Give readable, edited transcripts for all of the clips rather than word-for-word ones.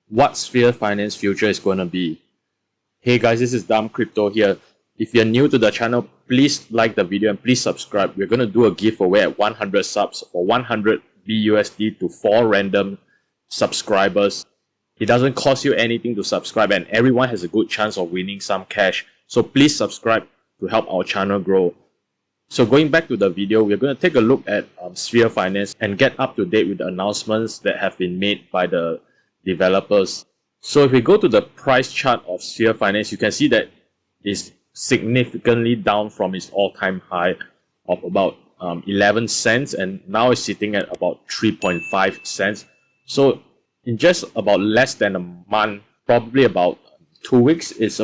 what Sphere Finance future is going to be. Hey guys, this is Dumb Crypto here. If you're new to the channel, please like the video and please subscribe. We're going to do a giveaway at 100 subs for 100 BUSD to 4 random subscribers. It doesn't cost you anything to subscribe and everyone has a good chance of winning some cash. So please subscribe to help our channel grow. So going back to the video, we're going to take a look at Sphere Finance and get up to date with the announcements that have been made by the developers. So if we go to the price chart of Sphere Finance, you can see that it's significantly down from its all-time high of about 11 cents and now it's sitting at about 3.5 cents. So in just about less than a month, probably about 2 weeks, it's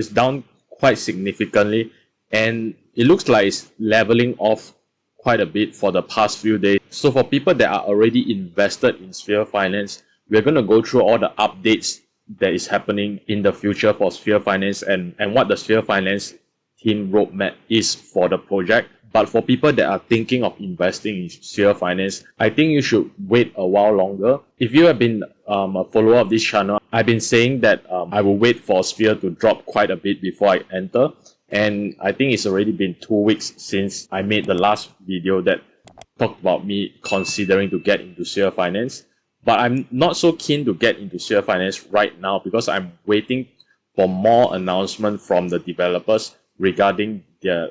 down quite significantly, and it looks like it's leveling off quite a bit for the past few days. So for people that are already invested in Sphere Finance, we're going to go through all the updates that is happening in the future for Sphere Finance and what the Sphere Finance team roadmap is for the project. But for people that are thinking of investing in Sphere Finance, I think you should wait a while longer. If you have been a follower of this channel, I've been saying that I will wait for Sphere to drop quite a bit before I enter. And I think it's already been 2 weeks since I made the last video that talked about me considering to get into Sphere Finance. But I'm not so keen to get into Sphere Finance right now because I'm waiting for more announcement from the developers regarding their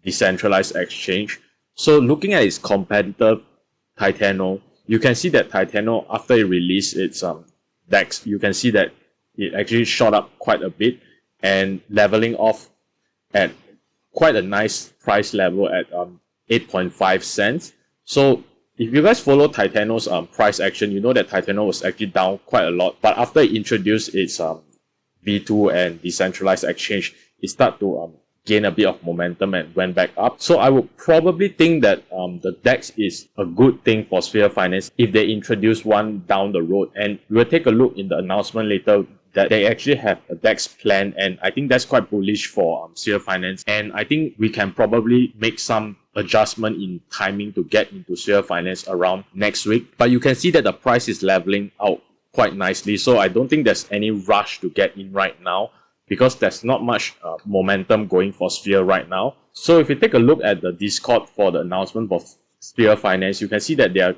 decentralized exchange. So looking at its competitor Titano, you can see that Titano, after it released its DEX, you can see that it actually shot up quite a bit and leveling off at quite a nice price level at 8.5 cents. So if you guys follow Titano's price action, you know that Titano was actually down quite a lot. But after it introduced its V2 and decentralized exchange, it started to gain a bit of momentum and went back up. So I would probably think that the DEX is a good thing for Sphere Finance if they introduce one down the road. And we'll take a look in the announcement later that they actually have a DEX plan, and I think that's quite bullish for Sphere Finance. And I think we can probably make some adjustment in timing to get into Sphere Finance around next week. But you can see that the price is leveling out quite nicely, so I don't think there's any rush to get in right now because there's not much momentum going for Sphere right now. So if you take a look at the Discord for the announcement for Sphere Finance, you can see that they are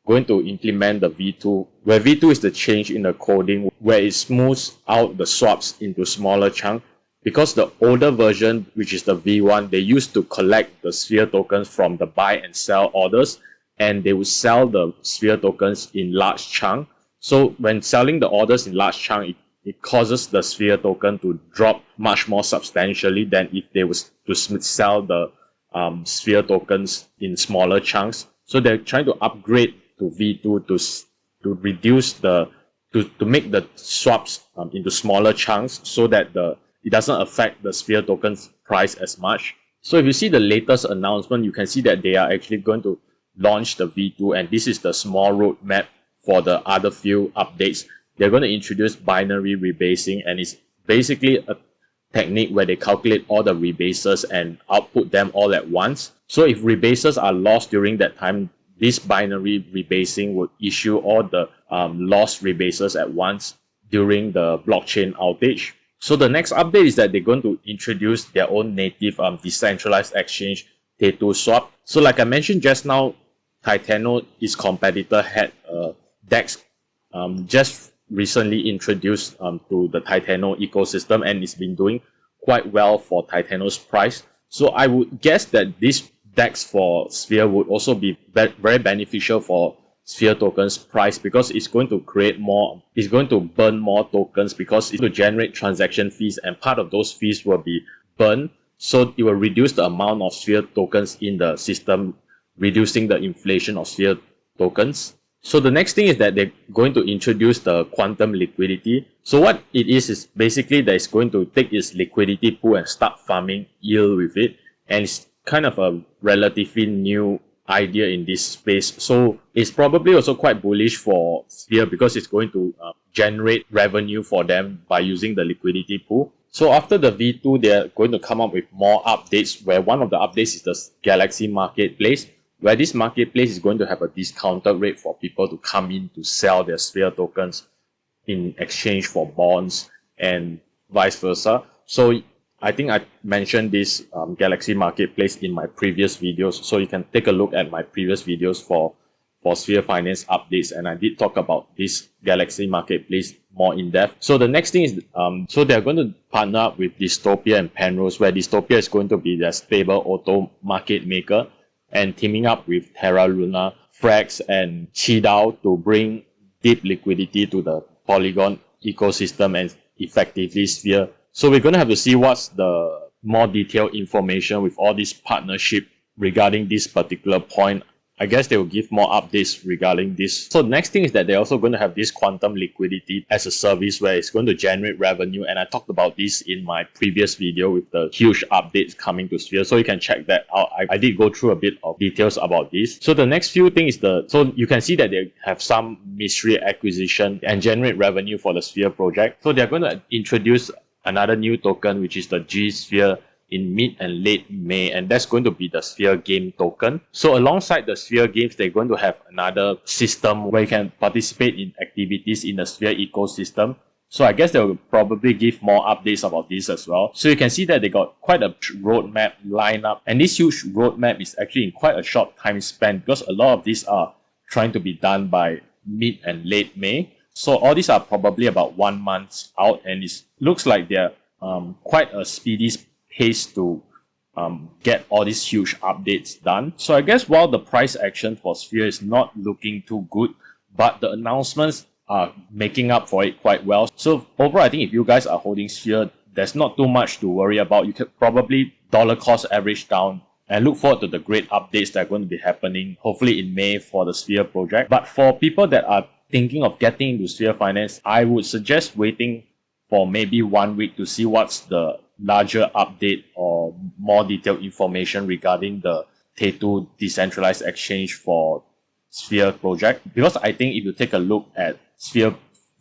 going to implement the V2, where V2 is the change in the coding where it smooths out the swaps into smaller chunks. Because the older version, which is the V1, they used to collect the Sphere tokens from the buy and sell orders, and they would sell the Sphere tokens in large chunks. So when selling the orders in large chunks, it causes the Sphere token to drop much more substantially than if they was to sell the Sphere tokens in smaller chunks. So they're trying to upgrade to V2 to reduce to make the swaps into smaller chunks so that it doesn't affect the Sphere token's price as much. So if you see the latest announcement, you can see that they are actually going to launch the V2, and this is the small roadmap for the other few updates. They're going to introduce binary rebasing, and it's basically a technique where they calculate all the rebases and output them all at once. So if rebases are lost during that time, this binary rebasing would issue all the lost rebases at once during the blockchain outage. So the next update is that they're going to introduce their own native decentralized exchange, T2 Swap. So like I mentioned just now, Titano, its competitor, had DEX just recently introduced to the Titano ecosystem, and it's been doing quite well for Titano's price. So I would guess that this DEX for Sphere would also be very beneficial for Sphere tokens price because it's going to burn more tokens because it will generate transaction fees, and part of those fees will be burned. So it will reduce the amount of Sphere tokens in the system, reducing the inflation of Sphere tokens. So the next thing is that they're going to introduce the quantum liquidity. So what it is basically that it's going to take its liquidity pool and start farming yield with it, and it's kind of a relatively new idea in this space. So it's probably also quite bullish for Sphere because it's going to generate revenue for them by using the liquidity pool. So after the V2, they're going to come up with more updates, where one of the updates is the Galaxy Marketplace, where this marketplace is going to have a discounted rate for people to come in to sell their Sphere tokens in exchange for bonds and vice versa. So I think I mentioned this Galaxy Marketplace in my previous videos, so you can take a look at my previous videos for Sphere Finance updates, and I did talk about this Galaxy Marketplace more in depth. So the next thing is, so they're going to partner up with Dystopia and Penrose, where Dystopia is going to be their stable auto market maker, and teaming up with Terra Luna, Frax, and Qidao to bring deep liquidity to the Polygon ecosystem and effectively Sphere. So we're going to have to see what's the more detailed information with all this partnership regarding this particular point. I guess they will give more updates regarding this. So the next thing is that they're also going to have this quantum liquidity as a service where it's going to generate revenue. And I talked about this in my previous video with the huge updates coming to Sphere. So you can check that out. I did go through a bit of details about this. So the next few things is so you can see that they have some mystery acquisition and generate revenue for the Sphere project. So they're going to introduce another new token, which is the G Sphere, in mid and late May, and that's going to be the Sphere game token. So alongside the Sphere games, they're going to have another system where you can participate in activities in the Sphere ecosystem. So I guess they'll probably give more updates about this as well. So you can see that they got quite a roadmap lined up, and this huge roadmap is actually in quite a short time span because a lot of these are trying to be done by mid and late May. So all these are probably about 1 month out, and it looks like they're quite a speedy pace to get all these huge updates done. So I guess while the price action for Sphere is not looking too good, but the announcements are making up for it quite well. So overall, I think if you guys are holding Sphere, there's not too much to worry about. You could probably dollar cost average down and look forward to the great updates that are going to be happening, hopefully in May for the Sphere project. But for people that are thinking of getting into Sphere Finance, I would suggest waiting for maybe 1 week to see what's the larger update or more detailed information regarding the T2 decentralized exchange for Sphere project. Because I think if you take a look at Sphere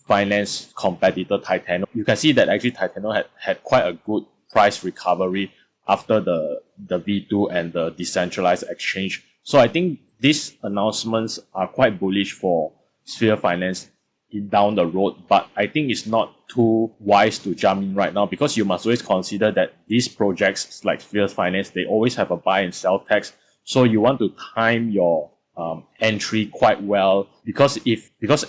Finance competitor Titano, you can see that actually Titano had quite a good price recovery after the V2 and the decentralized exchange. So I think these announcements are quite bullish for Sphere Finance down the road, but I think it's not too wise to jump in right now, because you must always consider that these projects like Sphere Finance, they always have a buy and sell tax. So you want to time your entry quite well, because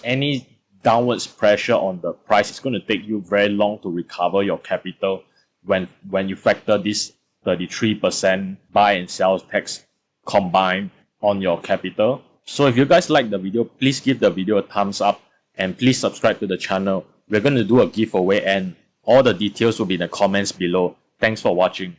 any downwards pressure on the price is going to take you very long to recover your capital when you factor this 33% buy and sell tax combined on your capital. So if you guys like the video, please give the video a thumbs up and please subscribe to the channel. We're going to do a giveaway and all the details will be in the comments below. Thanks for watching.